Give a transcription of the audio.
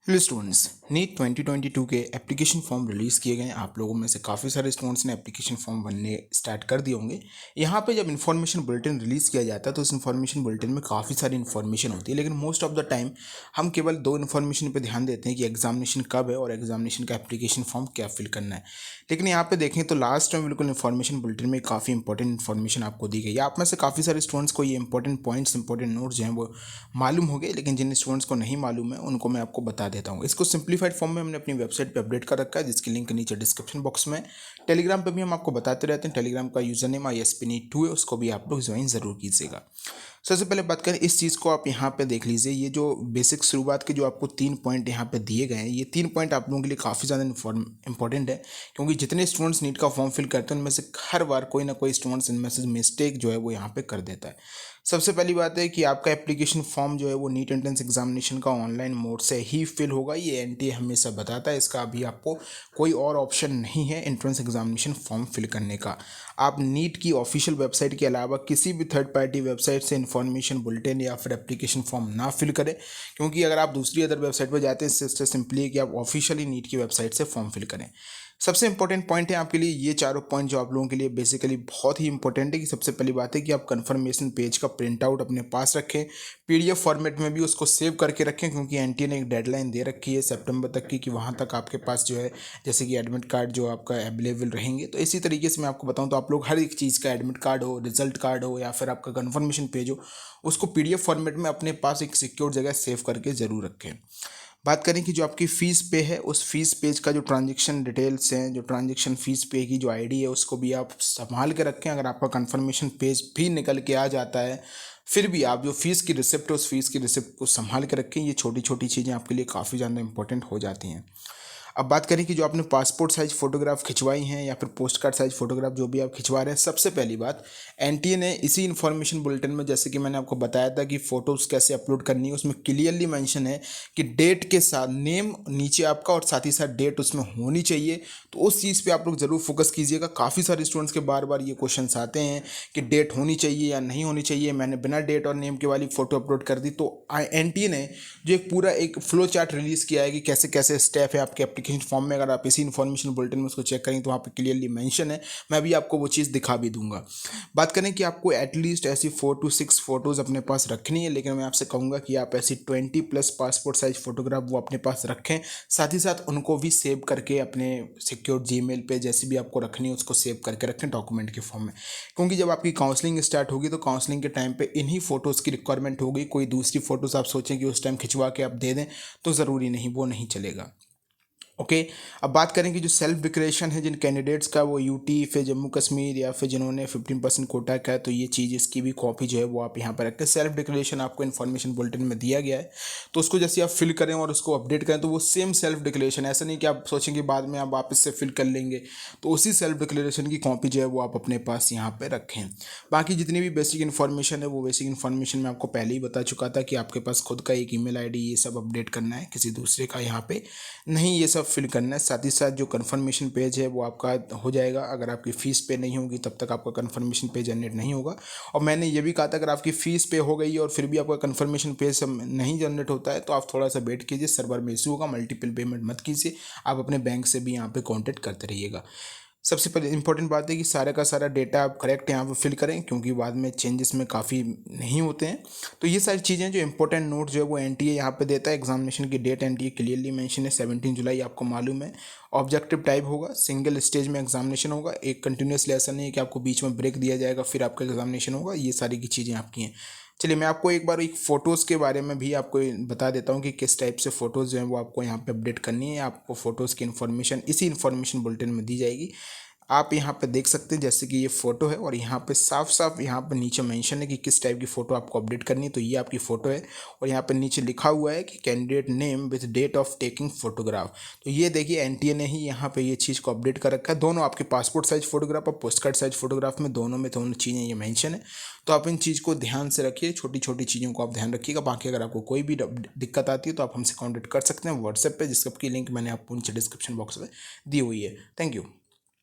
Hello students, NEET 2022 के application form release किए गए हैं। आप लोगों में से काफ़ी सारे स्टूडेंट्स ने एप्लीकेशन फॉर्म भरने स्टार्ट कर दिए होंगे। यहाँ पे जब इन्फॉर्मेशन बुलेटिन रिलीज़ किया जाता है तो उस इन्फॉर्मेशन बुलेटिन में काफ़ी सारी इन्फॉर्मेशन होती है, लेकिन मोस्ट ऑफ द टाइम हम केवल दो इन्फॉर्मेशन पे ध्यान देते हैं कि एग्जामिनेशन कब है और एग्जामिनेशन का एप्लीकेशन फॉर्म क्या फिल करना है। लेकिन यहाँ पे देखें तो लास्ट में बिल्कुल इन्फॉर्मेशन बुलेटिन में काफ़ी इंपॉर्टेंट इन्फॉर्मेशन आपको दी गई है। आप में से काफ़ी सारे स्टूडेंट्स को ये इंपॉर्टेंट पॉइंट्स, इंपॉर्टेंट नोट्स जो हैं वो मालूम हो गए, लेकिन जिन स्टूडेंट्स को नहीं मालूम है उनको मैं आपको बता देता हूँ। इसको सिंप्लीफाइड फॉर्म में हमने अपनी वेबसाइट पे अपडेट कर रखा है, जिसकी लिंक नीचे डिस्क्रिप्शन बॉक्स में। टेलीग्राम पे भी हम आपको बताते रहते हैं। टेलीग्राम का यूजर नेम ISPNEET2 है, उसको भी आप लोग ज्वाइन ज़रूर कीजिएगा। सबसे पहले बात करें इस चीज़ को, आप यहाँ पे देख लीजिए। ये जो बेसिक शुरुआत के जो आपको 3 पॉइंट यहाँ पे दिए गए हैं, ये 3 पॉइंट आप लोगों के लिए काफ़ी ज़्यादा इंपॉर्टेंट है, क्योंकि जितने स्टूडेंट्स नीट का फॉर्म फिल करते हैं उनमें से हर बार कोई ना कोई स्टूडेंट्स इनमें से मिस्टेक जो है वो यहाँ पे कर देता है। सबसे पहली बात है कि आपका एप्लीकेशन फॉर्म जो है वो नीट एंट्रेंस एग्जामिनेशन का ऑनलाइन मोड से ही फिल होगा। ये NTA हमेशा बताता है, इसका अभी आपको कोई और ऑप्शन नहीं है एंट्रेंस एग्जामिनेशन फॉर्म फिल करने का। आप नीट की ऑफिशियल वेबसाइट के अलावा किसी भी थर्ड पार्टी वेबसाइट से इन्फॉर्मेशन बुलेटिन या फिर एप्लीकेशन फॉर्म ना फिल करें, क्योंकि अगर आप दूसरी अदर वेबसाइट पर जाते हैं इससे सिंपली है कि आप ऑफिशियली नीट की वेबसाइट से फॉर्म फिल करें। सबसे इंपॉर्टेंट पॉइंट है आपके लिए ये चारों पॉइंट जो आप लोगों के लिए बेसिकली बहुत ही इंपॉर्टेंट है। कि सबसे पहली बात है कि आप कंफर्मेशन पेज का प्रिंट आउट अपने पास रखें, PDF फॉर्मेट में भी उसको सेव करके रखें, क्योंकि NTA ने एक डेडलाइन दे रखी है सितंबर तक की कि वहाँ तक आपके पास जो है जैसे कि एडमिट कार्ड जो आपका अवेलेबल रहेंगे। तो इसी तरीके से मैं आपको बताऊँ तो आप लोग हर एक चीज़ का, एडमिट कार्ड हो, रिजल्ट कार्ड हो या फिर आपका कन्फर्मेशन पेज हो, उसको PDF फॉर्मेट में अपने पास एक सिक्योर जगह सेव करके ज़रूर रखें। बात करें कि जो आपकी फ़ीस पे है, उस फीस पेज का जो ट्रांजेक्शन डिटेल्स हैं, जो ट्रांजेक्शन फ़ीस पे की जो ID है, उसको भी आप संभाल के रखें। अगर आपका कन्फर्मेशन पेज भी निकल के आ जाता है, फिर भी आप जो फ़ीस की रिसिप्ट है उस फीस की रिसिप्ट को संभाल के रखें। ये छोटी छोटी चीज़ें आपके लिए काफ़ी ज़्यादा इंपॉर्टेंट हो जाती हैं। अब बात करें कि जो आपने पासपोर्ट साइज़ फ़ोटोग्राफ खिंचवाई हैं या फिर पोस्ट कार्ड साइज़ फ़ोटोग्राफ जो भी आप खिंचवा रहे हैं, सबसे पहली बात NTA ने इसी इन्फॉर्मेशन बुलेटिन में, जैसे कि मैंने आपको बताया था कि फ़ोटोज़ कैसे अपलोड करनी है, उसमें क्लियरली मेंशन है कि डेट के साथ नेम नीचे आपका और साथ ही साथ डेट उसमें होनी चाहिए। तो उस चीज़ पे आप लोग ज़रूर फोकस कीजिएगा। काफ़ी सारे स्टूडेंट्स के बार बार ये क्वेश्चंस आते हैं कि डेट होनी चाहिए या नहीं होनी चाहिए। मैंने बिना डेट और नेम के वाली फ़ोटो अपलोड कर दी। तो NTA ने जो एक पूरा एक फ्लो चार्ट रिलीज़ किया है कि कैसे कैसे स्टेप है आपके एप्लीकेशन फॉर्म में, अगर आप इसी इन्फॉर्मेशन बुलेटिन में उसको चेक करेंगे तो वहाँ पे क्लियरली मेंशन है। मैं भी आपको वो चीज़ दिखा भी दूंगा। बात करें कि आपको एटलीस्ट ऐसी 4 to 6 फोटोज़ अपने पास रखनी है, लेकिन मैं आपसे कहूँगा कि आप ऐसी 20+ पासपोर्ट साइज फोटोग्राफ वो अपने पास रखें। साथ ही साथ उनको भी सेव करके अपने सिक्योर जीमेल पे जैसे भी आपको रखनी है उसको सेव करके रखें डॉक्यूमेंट के फॉर्म में, क्योंकि जब आपकी काउंसलिंग स्टार्ट होगी तो काउंसलिंग के टाइम पे इन्हीं फ़ोटोज़ की रिक्वायरमेंट होगी। कोई दूसरी फ़ोटोज़ आप सोचें कि उस टाइम खिंचवा के आप दे दें तो ज़रूरी नहीं, वो नहीं चलेगा। ओके। अब बात करें कि जो सेल्फ डिक्लेरेशन है जिन कैंडिडेट्स का, वो UT फिर जम्मू कश्मीर या फिर जिन्होंने 15% कोटा का है, तो ये चीज़ इसकी भी कॉपी जो है वो आप यहाँ पर रखें। सेल्फ डिक्लेरेशन आपको इन्फॉर्मेशन बुलेटिन में दिया गया है, तो उसको जैसे आप फिल करें और उसको अपडेट करें तो वो सेम सेल्फ डिक्लेरेशन, ऐसा नहीं कि आप सोचेंगे बाद में आप वापस से फिल कर लेंगे। तो उसी सेल्फ डिक्लेरेशन की कॉपी जो है वो आप अपने पास यहाँ पर रखें। बाकी जितनी भी बेसिक इन्फॉर्मेशन है वो बेसिक इन्फॉर्मेशन मैं आपको पहले ही बता चुका था कि आपके पास खुद का एक ईमेल ID ये सब अपडेट करना है, किसी दूसरे का यहाँ पे नहीं ये सब फिल करना है। साथ ही साथ जो कन्फर्मेशन पेज है वो आपका हो जाएगा। अगर आपकी फ़ीस पे नहीं होगी तब तक आपका कन्फर्मेशन पेज जनरेट नहीं होगा। और मैंने ये भी कहा था अगर आपकी फ़ीस पे हो गई और फिर भी आपका कन्फर्मेशन पेज नहीं जनरेट होता है तो आप थोड़ा सा वेट कीजिए, सर्वर में इशू होगा। मल्टीपल पेमेंट मत कीजिए, आप अपने बैंक से भी यहाँ पे कॉन्टेक्ट करते रहिएगा। सबसे पहले इंपॉर्टेंट बात है कि सारा का सारा डेटा आप करेक्ट यहाँ पे फिल करें, क्योंकि बाद में चेंजेस में काफ़ी नहीं होते हैं। तो ये सारी चीज़ें जो इंपॉर्टेंट नोट जो है वो NTA यहाँ पे देता है। एग्जामिनेशन की डेट NTA क्लियरली मेंशन है 17 जुलाई, आपको मालूम है। ऑब्जेक्टिव टाइप होगा, सिंगल स्टेज में एग्जामिनेशन होगा, एक कंटिन्यूस लेसन नहीं है कि आपको बीच में ब्रेक दिया जाएगा फिर आपका एग्जामिनेशन होगा। ये सारी की चीज़ें आपकी हैं। चलिए मैं आपको एक बार एक फ़ोटोज़ के बारे में भी आपको बता देता हूँ कि किस टाइप से फ़ोटोज़ जो हैं वो आपको यहाँ पे अपडेट करनी है। आपको फ़ोटोज़ की इन्फॉर्मेशन इसी इन्फॉर्मेशन बुलेटिन में दी जाएगी। आप यहाँ पे देख सकते हैं जैसे कि ये फ़ोटो है और यहाँ पे साफ साफ यहाँ पे नीचे मेंशन है कि किस टाइप की फ़ोटो आपको अपडेट करनी है। तो ये आपकी फ़ोटो है और यहाँ पे नीचे लिखा हुआ है कि candidate name with date of taking photograph. तो ये देखिए NTA ने ही यहाँ पे ये चीज़ को अपडेट कर रखा है। दोनों आपके पासपोर्ट साइज फ़ोटोग्राफ और पोस्ट कार्ड साइज फ़ोटोग्राफ में दोनों चीज़ें ये मैंशन है। तो आप इन चीज़ को ध्यान से रखिए, छोटी छोटी चीज़ों को आप ध्यान रखिएगा। बाकी अगर आपको कोई भी दिक्कत आती है तो आप हमसे कॉन्टेक्ट कर सकते हैं व्हाट्सएप पर, जिसकी लिंक मैंने आपको नीचे डिस्क्रिप्शन बॉक्स में दी हुई है। Thank you.